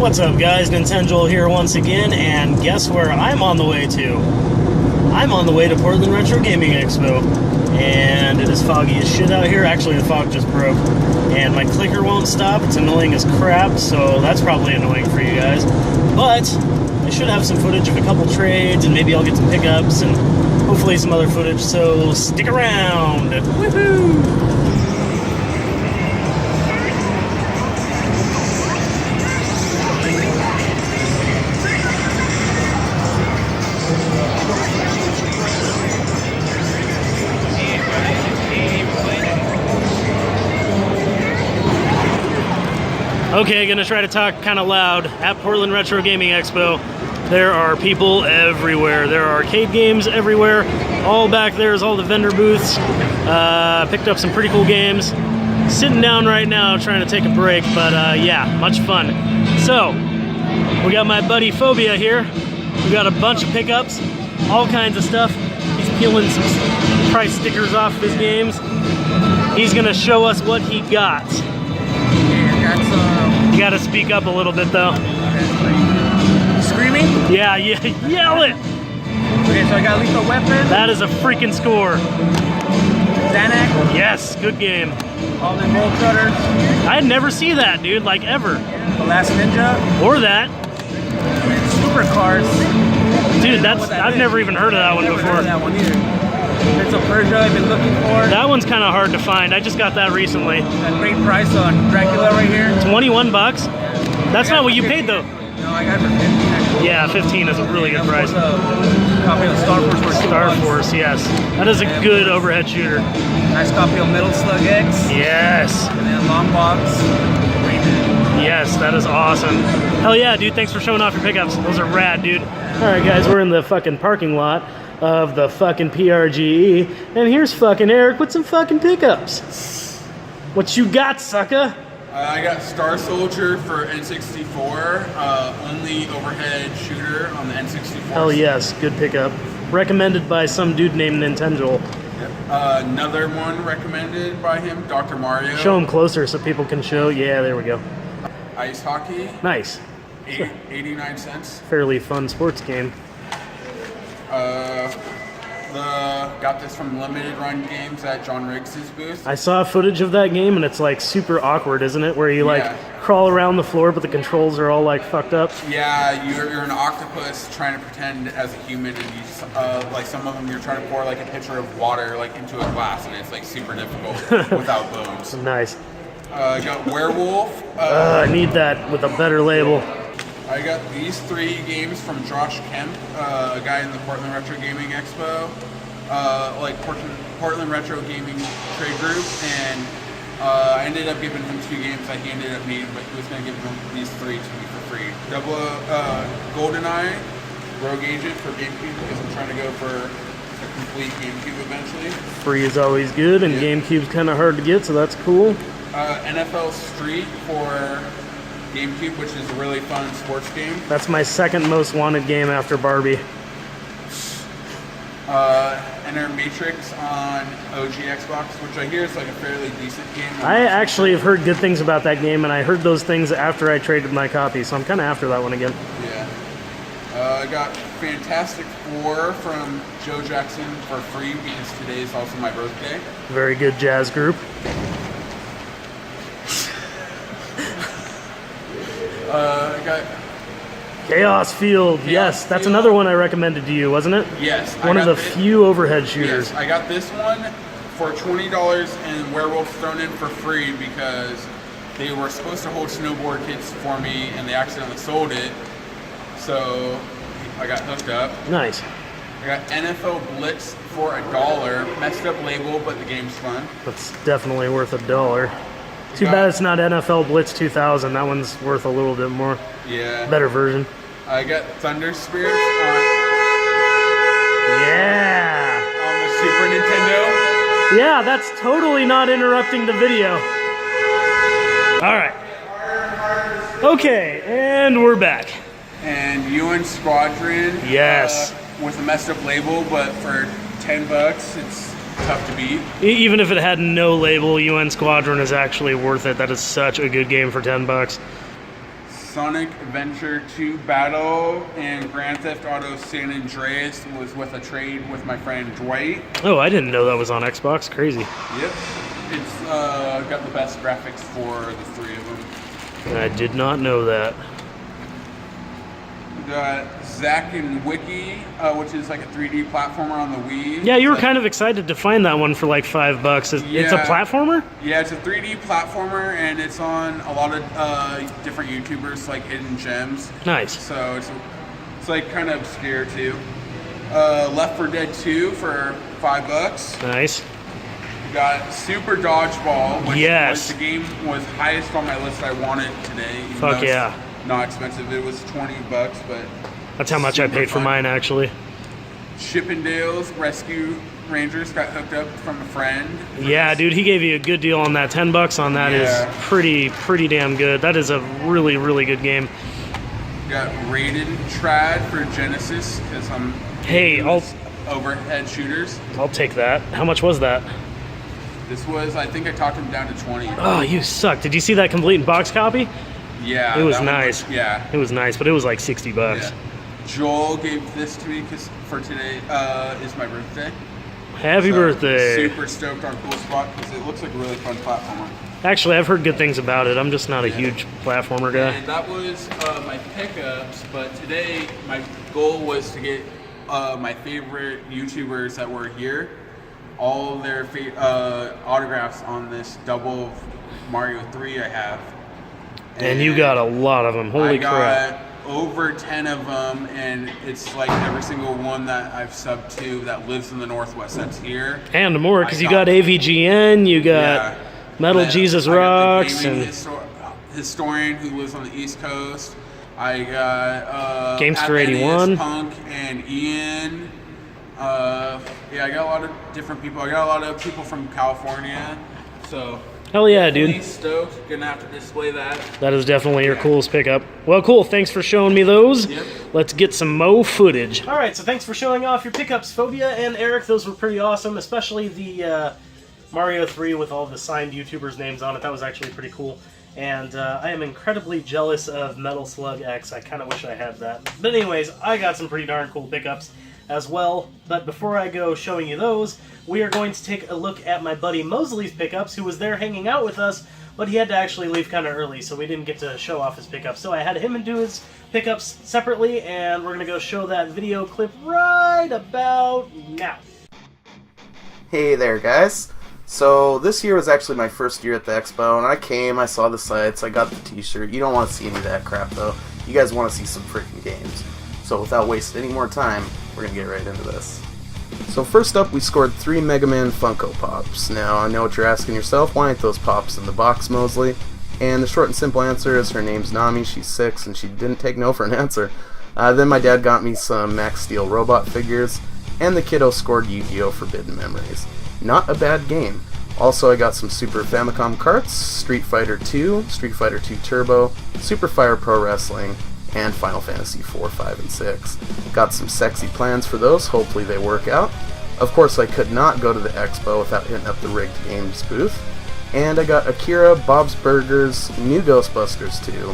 What's up, guys? Nintenjoel here once again, and guess where I'm on the way to? I'm on the way to Portland Retro Gaming Expo, and it is foggy as shit out here. Actually, the fog just broke, and my clicker won't stop. It's annoying as crap, so that's probably annoying for you guys. But I should have some footage of a couple trades, and maybe I'll get some pickups, and hopefully some other footage, so stick around! Woohoo! Okay, gonna try to talk kind of loud. At Portland Retro Gaming Expo, there are people everywhere. There are arcade games everywhere. All back there is all the vendor booths. Picked up some pretty cool games. Sitting down right now trying to take a break, but yeah, much fun. So, we got my buddy Phobia here. We got a bunch of pickups, all kinds of stuff. He's peeling some price stickers off of his games. He's gonna show us what he got. You gotta speak up a little bit though. Screaming? Yeah, yell it! Okay, so I got Lethal Weapon. That is a freaking score. Xanax. Yes, good game. All the Gold Cutters. I'd never see that, dude, like ever. The Last Ninja. Or that. Supercars. Dude, I've never even heard of that one before. Heard of that one either. Prince of Persia I've been looking for. That one's kind of hard to find. I just got that recently. A great price on Dracula right here. 21 bucks? That's not what you paid though. No, I got it for 15 actually. Yeah, 15 is a really good price. Copy of Star Force for Star Force, yes. That is a good overhead shooter. Nice copy of Metal Slug X. Yes. And then Long Box. Yes, that is awesome. Hell yeah, dude. Thanks for showing off your pickups. Those are rad, dude. Alright, guys, we're in the fucking parking lot of the fucking PRGE, and here's fucking Eric with some fucking pickups. What you got, sucker? I got Star Soldier for N64, only overhead shooter on the N64. Hell yes, good pickup. Recommended by some dude named Nintenjoel. Yep. Another one recommended by him, Dr. Mario. Show him closer so people can show. Yeah, there we go. Ice hockey. Nice. 89 cents. Fairly fun sports game. Got this from Limited Run Games at John Riggs' booth. I saw footage of that game and it's like super awkward, isn't it? Where you like crawl around the floor but the controls are all like fucked up. Yeah, you're an octopus trying to pretend as a human, and you like some of them you're trying to pour like a pitcher of water like into a glass, and it's like super difficult without bones. Nice. Got Werewolf. I need that with a better label. I got these 3 games from Josh Kemp, a guy in the Portland Retro Gaming Expo, like Portland Retro Gaming Trade Group, and I ended up giving him 2 games that he ended up needing, but he was going to give him these 3 to me for free. GoldenEye, Rogue Agent for GameCube, because I'm trying to go for a complete GameCube eventually. Free is always good, and GameCube's kind of hard to get, so that's cool. NFL Street for GameCube, which is a really fun sports game. That's my second most wanted game after Barbie. Enter Matrix on OG Xbox, which I hear is like a fairly decent game. I actually have heard good things about that game, and I heard those things after I traded my copy, so I'm kind of after that one again. Yeah. I got Fantastic Four from Joe Jackson for free because today is also my birthday. Very good jazz group. I got Chaos Field. Yes, that's another one I recommended to you, wasn't it? Yes. One of the few overhead shooters. Yes, I got this one for $20 and Werewolf thrown in for free because they were supposed to hold snowboard kits for me and they accidentally sold it. So I got hooked up. Nice. I got NFL Blitz for $1. Messed up label, but the game's fun. That's definitely worth $1. Too bad it's not NFL Blitz 2000. That one's worth a little bit more. Yeah. Better version. I got Thunder Spirits on the Super Nintendo. Yeah, that's totally not interrupting the video. All right. Okay, and we're back. And UN Squadron. Yes. With a messed up label, but for $10, it's tough to beat. Even if it had no label, UN Squadron is actually worth it. That is such a good game for $10. Sonic Adventure 2 Battle and Grand Theft Auto San Andreas was with a trade with my friend Dwight. Oh, I didn't know that was on Xbox. Crazy. Yep. It's got the best graphics for the 3 of them. I did not know that. We got Zack and Wiki, which is like a 3D platformer on the Wii. Yeah, you were kind of excited to find that one for like $5. It's a platformer? Yeah, it's a 3D platformer, and it's on a lot of different YouTubers, like Hidden Gems. Nice. So it's like kind of obscure too. Left 4 Dead 2 for $5. Nice. We got Super Dodgeball, which Yes. was the game was highest on my list I wanted today. even Fuck though it's yeah. Not expensive. It was $20, but That's how much I super paid for fun. mine, actually. Chippendales Rescue Rangers got hooked up from a friend. Yeah, dude, he gave you a good deal on that. $10 on that Yeah. is pretty damn good. That is a really, really good game. Got Raiden Trad for Genesis because I'm Hey, into overhead shooters. I'll take that. How much was that? This was, I think I talked him down to 20. Oh, you suck. Did you see that complete in box copy? Yeah, It was that one nice. yeah. It was nice, but it was like $60. Yeah. Joel gave this to me because for today is my birthday. Happy So, birthday. Super stoked on Cool Spot because it looks like a really fun platformer. Actually, I've heard good things about it. I'm just not a huge platformer guy. And that was my pickups, but today my goal was to get my favorite YouTubers that were here, all their autographs on this double Mario 3 I have. And you got a lot of them. Holy I got crap. over 10 of them, and it's like every single one that I've subbed to that lives in the Northwest that's here. And more, because I you got AVGN, you got Yeah. Metal Then Jesus I got the Rocks, gaming and historian who lives on the East Coast. I got Gamester Atlantis, 81. Punk, and Ian. Yeah, I got a lot of different people. I got a lot of people from California. So hell yeah, really dude. stoked. Gonna have to display that. That is definitely your coolest pickup. Well, cool. Thanks for showing me those. Yep. Let's get some Mo footage. All right, so thanks for showing off your pickups, Phobia and Eric. Those were pretty awesome, especially the Mario 3 with all the signed YouTubers' names on it. That was actually pretty cool. And I am incredibly jealous of Metal Slug X. I kind of wish I had that. But anyways, I got some pretty darn cool pickups as well. But before I go showing you those, we are going to take a look at my buddy Mosley's pickups, who was there hanging out with us, but he had to actually leave kind of early, so we didn't get to show off his pickups. So I had him do his pickups separately, and we're going to go show that video clip right about now. Hey there, guys. So this year was actually my first year at the Expo, and I came, I saw the sites, I got the t-shirt. You don't want to see any of that crap, though. You guys want to see some freaking games. So without wasting any more time, we're going to get right into this. So first up, we scored 3 Mega Man Funko Pops. Now, I know what you're asking yourself, why aren't those Pops in the box, Mosley? And the short and simple answer is her name's Nami, she's 6, and she didn't take no for an answer. Then my dad got me some Max Steel robot figures, and the kiddo scored Yu-Gi-Oh! Forbidden Memories. Not a bad game. Also, I got some Super Famicom carts, Street Fighter 2, Street Fighter 2 Turbo, Super Fire Pro Wrestling, and Final Fantasy 4, 5, and 6. Got some sexy plans for those, hopefully they work out. Of course, I could not go to the Expo without hitting up the Rigged Games booth. And I got Akira, Bob's Burgers, New Ghostbusters 2,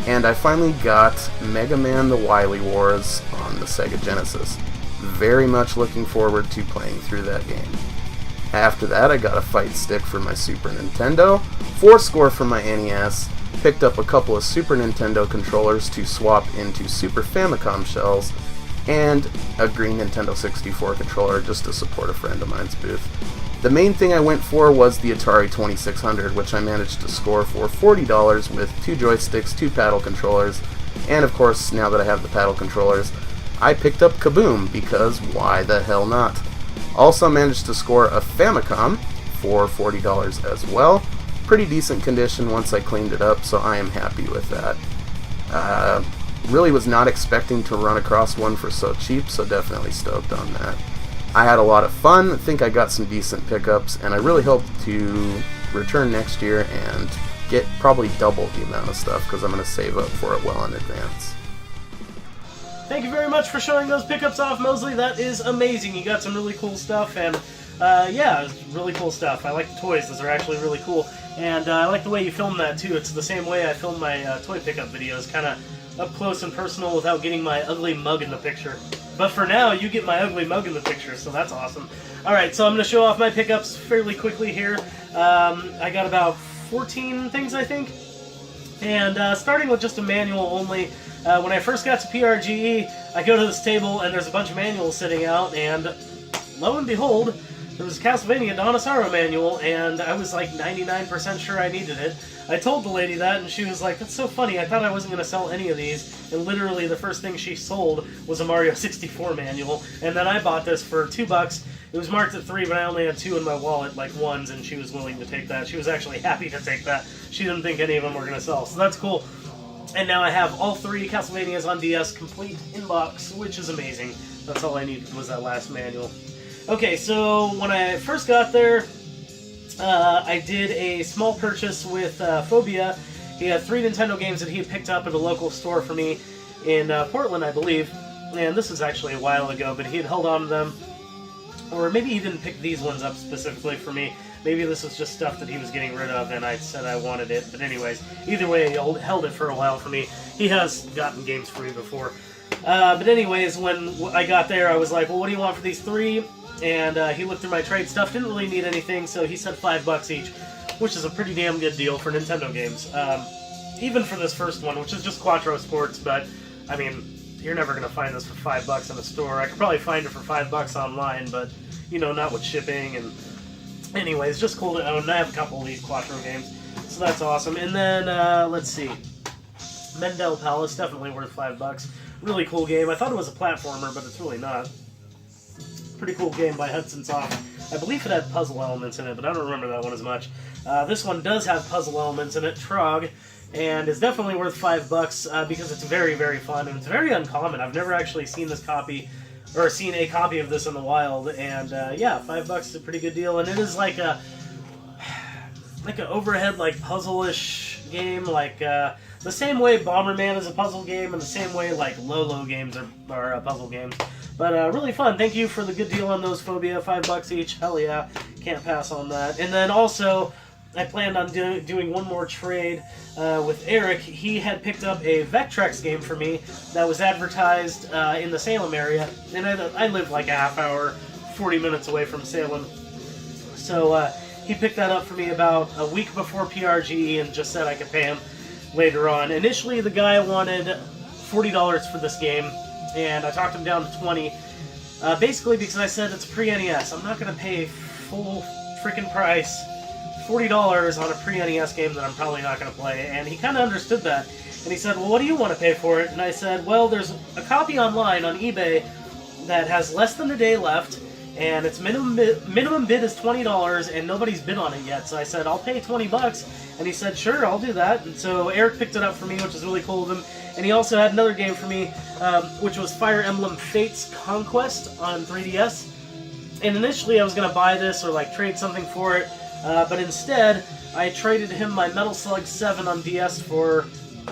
and I finally got Mega Man The Wily Wars on the Sega Genesis. Very much looking forward to playing through that game. After that, I got a fight stick for my Super Nintendo, 4 for my NES, picked up a couple of Super Nintendo controllers to swap into Super Famicom shells, and a green Nintendo 64 controller just to support a friend of mine's booth. The main thing I went for was the Atari 2600, which I managed to score for $40 with 2 joysticks, 2 paddle controllers, and of course, now that I have the paddle controllers, I picked up Kaboom, because why the hell not? Also managed to score a Famicom for $40 as well. Pretty decent condition once I cleaned it up, so I am happy with that. Really was not expecting to run across one for so cheap, so definitely stoked on that. I had a lot of fun, I think I got some decent pickups, and I really hope to return next year and get probably double the amount of stuff, because I'm going to save up for it well in advance. Thank you very much for showing those pickups off, Mosley. That is amazing. You got some really cool stuff, and Yeah, it's really cool stuff. I like the toys. Those are actually really cool. And I like the way you film that, too. It's the same way I film my toy pickup videos, kind of up close and personal without getting my ugly mug in the picture. But for now, you get my ugly mug in the picture, so that's awesome. Alright, so I'm going to show off my pickups fairly quickly here. I got about 14 things, I think. And starting with just a manual only, when I first got to PRGE, I go to this table and there's a bunch of manuals sitting out, and lo and behold, there was a Castlevania Donisaro manual, and I was like 99% sure I needed it. I told the lady that, and she was like, "That's so funny, I thought I wasn't going to sell any of these." And literally the first thing she sold was a Mario 64 manual, and then I bought this for $2. It was marked at 3, but I only had 2 in my wallet, like ones, and she was willing to take that. She was actually happy to take that. She didn't think any of them were going to sell, so that's cool. And now I have all 3 Castlevanias on DS complete in box, which is amazing. That's all I needed was that last manual. Okay, so when I first got there, I did a small purchase with Phobia. He had 3 Nintendo games that he had picked up at a local store for me in Portland, I believe. And this was actually a while ago, but he had held on to them. Or maybe he didn't pick these ones up specifically for me. Maybe this was just stuff that he was getting rid of and I said I wanted it. But anyways, either way, he held it for a while for me. He has gotten games for me before. But anyways, when I got there, I was like, well, what do you want for these 3? And he looked through my trade stuff, didn't really need anything, so he said $5 each, which is a pretty damn good deal for Nintendo games. Even for this first one, which is just Quattro Sports, but, I mean, you're never going to find this for $5 in a store. I could probably find it for $5 online, but, you know, not with shipping. And anyways, just cool to own. I have a couple of these Quattro games, so that's awesome. And then, let's see, Mendel Palace, definitely worth $5. Really cool game. I thought it was a platformer, but it's really not. Pretty cool game by Hudson Soft. I believe it had puzzle elements in it, but I don't remember that one as much. This one does have puzzle elements in it, Trog, and is definitely worth $5 because it's very, very fun, and it's very uncommon. I've never actually seen this copy, or seen a copy of this in the wild, and yeah, $5 is a pretty good deal, and it is like an overhead, like, puzzle-ish game, like, the same way Bomberman is a puzzle game, and the same way, like, Lolo games are puzzle games. But really fun. Thank you for the good deal on those Phobia. $5 each. Hell yeah. Can't pass on that. And then also, I planned on doing one more trade with Eric. He had picked up a Vectrex game for me that was advertised in the Salem area. And I live like a half hour, 40 minutes away from Salem. So he picked that up for me about a week before PRGE and just said I could pay him later on. Initially, the guy wanted $40 for this game, and I talked him down to $20, basically because I said it's pre-NES. I'm not going to pay full freaking price, $40 on a pre-NES game that I'm probably not going to play, and he kind of understood that. And he said, well, what do you want to pay for it? And I said, well, there's a copy online on eBay that has less than a day left, and its minimum bid is $20, and nobody's bid on it yet. So I said, I'll pay $20, and he said, sure, I'll do that. And so Eric picked it up for me, which is really cool of him. And he also had another game for me, which was Fire Emblem Fates Conquest on 3DS. And initially I was going to buy this or like trade something for it, but instead I traded him my Metal Slug 7 on DS for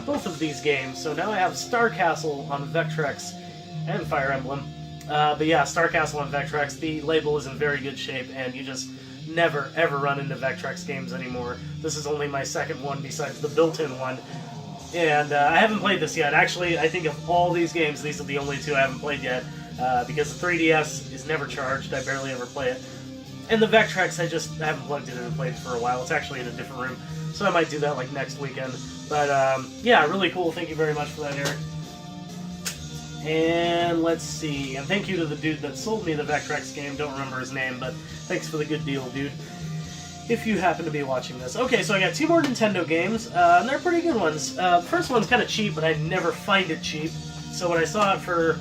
both of these games. So now I have Star Castle on Vectrex and Fire Emblem. But yeah, Star Castle on Vectrex, the label is in very good shape, and you just never ever run into Vectrex games anymore. This is only my second one besides the built-in one. And I haven't played this yet. Actually, I think of all these games, these are the only 2 I haven't played yet, because the 3DS is never charged. I barely ever play it. And the Vectrex, I haven't plugged it in and played it for a while. It's actually in a different room, so I might do that like next weekend. But yeah, really cool. Thank you very much for that, Eric. And let's see. And thank you to the dude that sold me the Vectrex game. Don't remember his name, but thanks for the good deal, dude. If you happen to be watching this. Okay, so I got 2 more Nintendo games, and they're pretty good ones. The first one's kind of cheap, but I never find it cheap. So when I saw it for,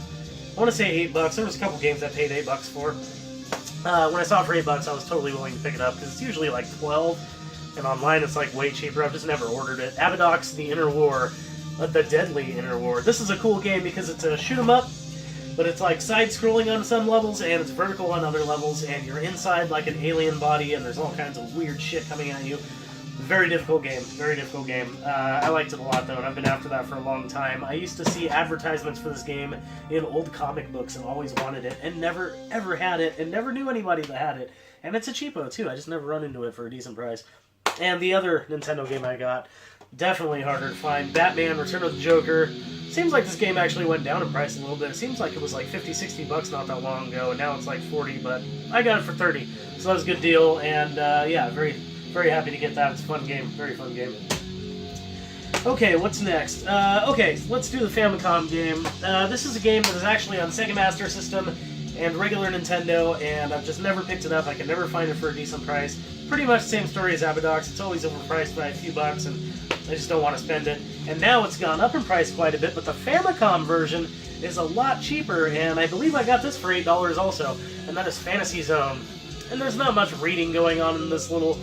I want to say $8, there was a couple games I paid $8 for. When I saw it for $8, I was totally willing to pick it up, because it's usually like $12, and online it's like way cheaper. I've just never ordered it. Abadox The Inner War, The Deadly Inner War. This is a cool game because it's a shoot 'em up, but it's like side-scrolling on some levels, and it's vertical on other levels, and you're inside like an alien body, and there's all kinds of weird shit coming at you. Very difficult game. Very difficult game. I liked it a lot though, and I've been after that for a long time. I used to see advertisements for this game in old comic books and always wanted it, and never ever had it, and never knew anybody that had it. And it's a cheapo too. I just never run into it for a decent price. And the other Nintendo game I got, definitely harder to find. Batman: Return of the Joker. Seems like this game actually went down in price a little bit. It seems like it was like 50, 60 bucks not that long ago, and now it's like 40, but I got it for 30. So that was a good deal, and yeah, very happy to get that. It's a fun game. Very fun game. Okay, what's next? Okay, let's do the Famicom game. This is a game that is actually on Sega Master System and regular Nintendo, and I've just never picked it up. I can never find it for a decent price. Pretty much the same story as Abadox. It's always overpriced by a few bucks, and I just don't want to spend it. And now it's gone up in price quite a bit, but the Famicom version is a lot cheaper, and I believe I got this for $8 also, and that is Fantasy Zone. And there's not much reading going on in this little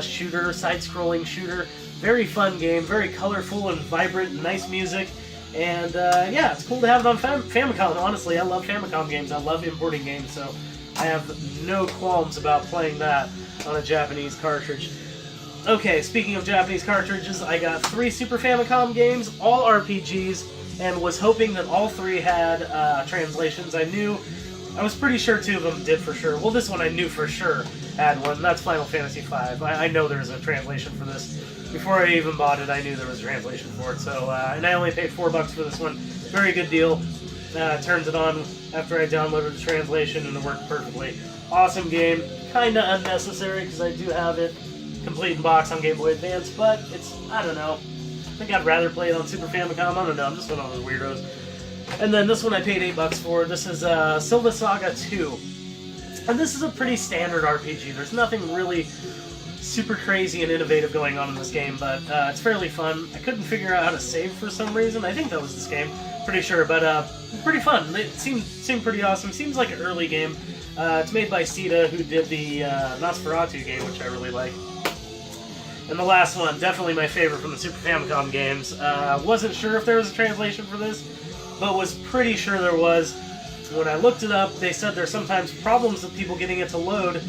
shooter, side-scrolling shooter. Very fun game, very colorful and vibrant, and nice music. And yeah, it's cool to have it on Famicom. Honestly, I love Famicom games. I love importing games, so I have no qualms about playing that on a Japanese cartridge. Okay, speaking of Japanese cartridges, I got 3 Super Famicom games, all RPGs, and was hoping that all 3 had translations. I was pretty sure 2 of them did for sure. Well, this one I knew for sure had one. That's Final Fantasy V. I know there's a translation for this. Before I even bought it, I knew there was a translation for it. So, and I only paid $4 for this one. Very good deal. Turns it on after I downloaded the translation, and it worked perfectly. Awesome game. Kinda unnecessary because I do have it complete in box on Game Boy Advance, but it's, I don't know. I think I'd rather play it on Super Famicom. I don't know. I'm just one of those weirdos. And then this one I paid $8 for. This is Silva Saga 2. And this is a pretty standard RPG. There's nothing really super crazy and innovative going on in this game, but it's fairly fun. I couldn't figure out how to save for some reason. I think that was this game. Pretty sure, but pretty fun. It seemed pretty awesome. Seems like an early game. It's made by Sita, who did the Nosferatu game, which I really like. And the last one, definitely my favorite from the Super Famicom games. Wasn't sure if there was a translation for this, but was pretty sure there was. When I looked it up, they said there's sometimes problems with people getting it to load.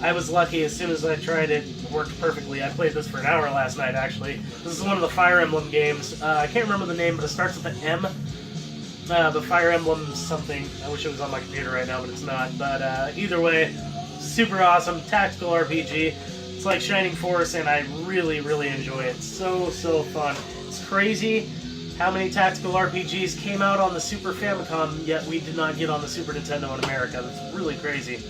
I was lucky. As soon as I tried it, it worked perfectly. I played this for an hour last night, actually. This is one of the Fire Emblem games. I can't remember the name, but it starts with an M. The Fire Emblem something. I wish it was on my computer right now, but it's not. But either way, super awesome. Tactical RPG. It's like Shining Force, and I really, really enjoy it. So fun. It's crazy how many tactical RPGs came out on the Super Famicom, yet we did not get on the Super Nintendo in America. That's really crazy.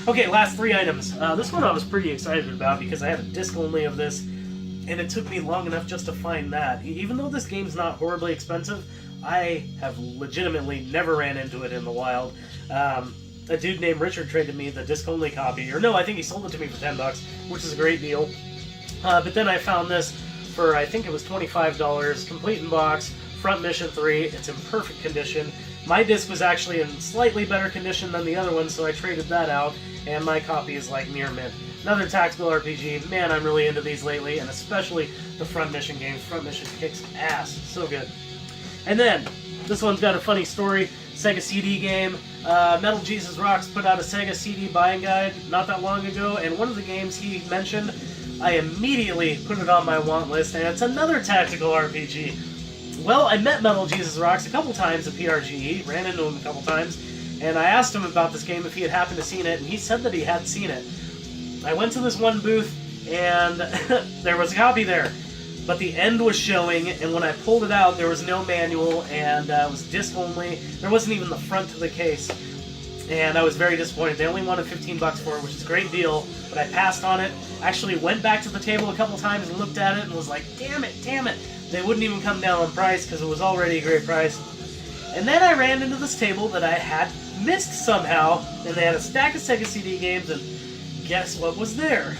Okay, last 3 items. This one I was pretty excited about because I had a disc only of this, and it took me long enough just to find that. Even though this game's not horribly expensive, I have legitimately never ran into it in the wild. A dude named Richard traded me the disc only copy, or no, I think he sold it to me for $10, which is a great deal. But then I found this for, I think it was $25, complete in box, front mission 3, it's in perfect condition. My disc was actually in slightly better condition than the other one, so I traded that out, and my copy is like near mint. Another tactical RPG. Man, I'm really into these lately, and especially the front mission games. Front mission kicks ass. So good. And then, this one's got a funny story. Sega CD game. Metal Jesus Rocks put out a Sega CD buying guide not that long ago, and one of the games he mentioned, I immediately put it on my want list, and it's another tactical RPG. Well, I met Metal Jesus Rocks a couple times at PRGE, ran into him a couple times, and I asked him about this game if he had happened to seen it, and he said that he had seen it. I went to this one booth, and there was a copy there, but the end was showing, and when I pulled it out, there was no manual, and it was disc only. There wasn't even the front of the case, and I was very disappointed. They only wanted $15 for it, which is a great deal, but I passed on it. Actually went back to the table a couple times and looked at it, and was like, damn it. They wouldn't even come down on price, because it was already a great price. And then I ran into this table that I had missed somehow, and they had a stack of Sega CD games, and guess what was there?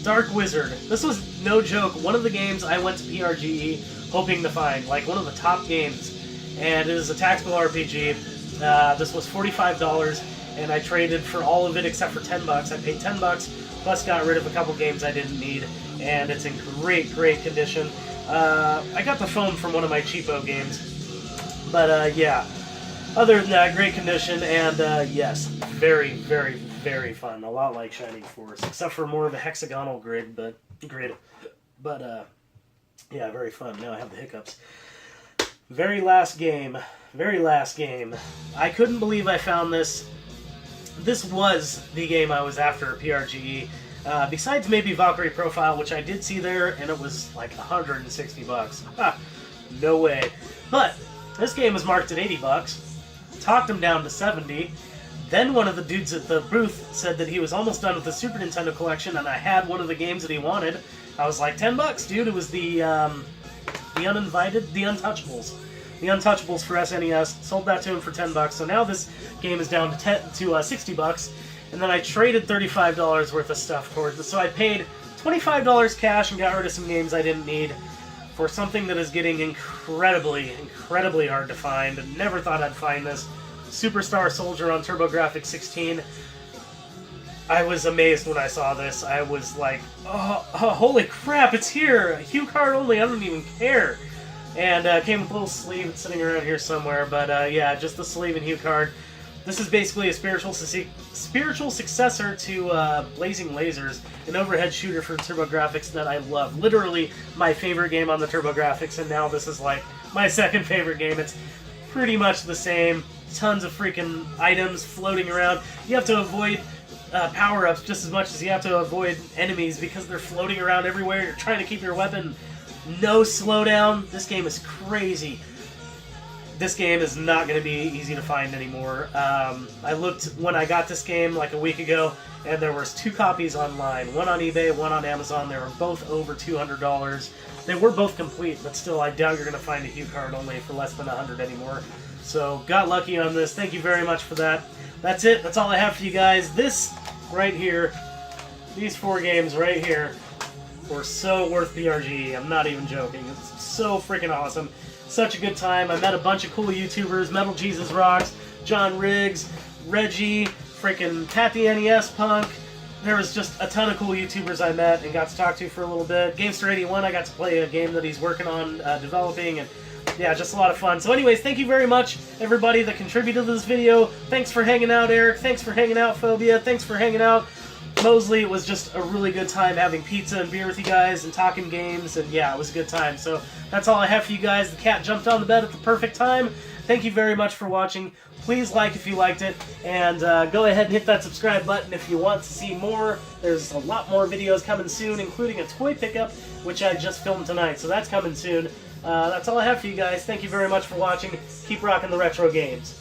Dark Wizard. This was, no joke, one of the games I went to PRGE hoping to find, like one of the top games. And it is a tactical RPG. This was $45, and I traded for all of it except for $10. I paid $10, plus got rid of a couple games I didn't need, and it's in great condition. I got the foam from one of my cheapo games, but yeah. Other than that, great condition, and yes, very fun. A lot like Shining Force, except for more of a hexagonal grid, but But, yeah, very fun. Now I have the hiccups. Very last game. Very last game. I couldn't believe I found this. This was the game I was after, PRGE. Besides maybe Valkyrie Profile, which I did see there, and it was like $160. Ha, no way. But this game was marked at $80. Talked him down to 70. Then one of the dudes at the booth said that he was almost done with the Super Nintendo collection, and I had one of the games that he wanted. I was like, $10, dude. It was the Uninvited, the Untouchables. The Untouchables for SNES. Sold that to him for $10. So now this game is down to $60. And then I traded $35 worth of stuff towards it. So I paid $25 cash and got rid of some games I didn't need for something that is getting incredibly, incredibly hard to find. Never thought I'd find this. Superstar Soldier on TurboGrafx 16. I was amazed when I saw this. I was like, oh, holy crap, it's here! Hue card only, I don't even care. And came with a little sleeve. It's sitting around here somewhere. But yeah, just the sleeve and hue card. This is basically a spiritual successor to Blazing Lasers, an overhead shooter for TurboGrafx that I love. Literally my favorite game on the TurboGrafx, and now this is like my second favorite game. It's pretty much the same. Tons of freaking items floating around. You have to avoid power-ups just as much as you have to avoid enemies because they're floating around everywhere. You're trying to keep your weapon no slowdown. This game is crazy. This game is not going to be easy to find anymore. I looked when I got this game like a week ago, and there was 2 copies online. One on eBay, one on Amazon. They were both over $200. They were both complete, but still, I doubt you're going to find a hue card only for less than $100 anymore. So, got lucky on this. Thank you very much for that. That's it. That's all I have for you guys. This right here, these 4 games right here, were so worth PRG. I'm not even joking. It's so freaking awesome. Such a good time. I met a bunch of cool YouTubers. Metal Jesus Rocks, John Riggs, Reggie, freaking Pat the NES Punk. There was just a ton of cool YouTubers I met and got to talk to for a little bit. Gamester81, I got to play a game that he's working on developing, and yeah, just a lot of fun. So anyways, thank you very much, everybody that contributed to this video. Thanks for hanging out, Eric. Thanks for hanging out, Phobia. Thanks for hanging out, Mosley. It was just a really good time having pizza and beer with you guys and talking games, and yeah, it was a good time. So that's all I have for you guys. The cat jumped on the bed at the perfect time. Thank you very much for watching. Please like if you liked it, and go ahead and hit that subscribe button if you want to see more. There's a lot more videos coming soon, including a toy pickup, which I just filmed tonight, so that's coming soon. That's all I have for you guys. Thank you very much for watching. Keep rocking the retro games.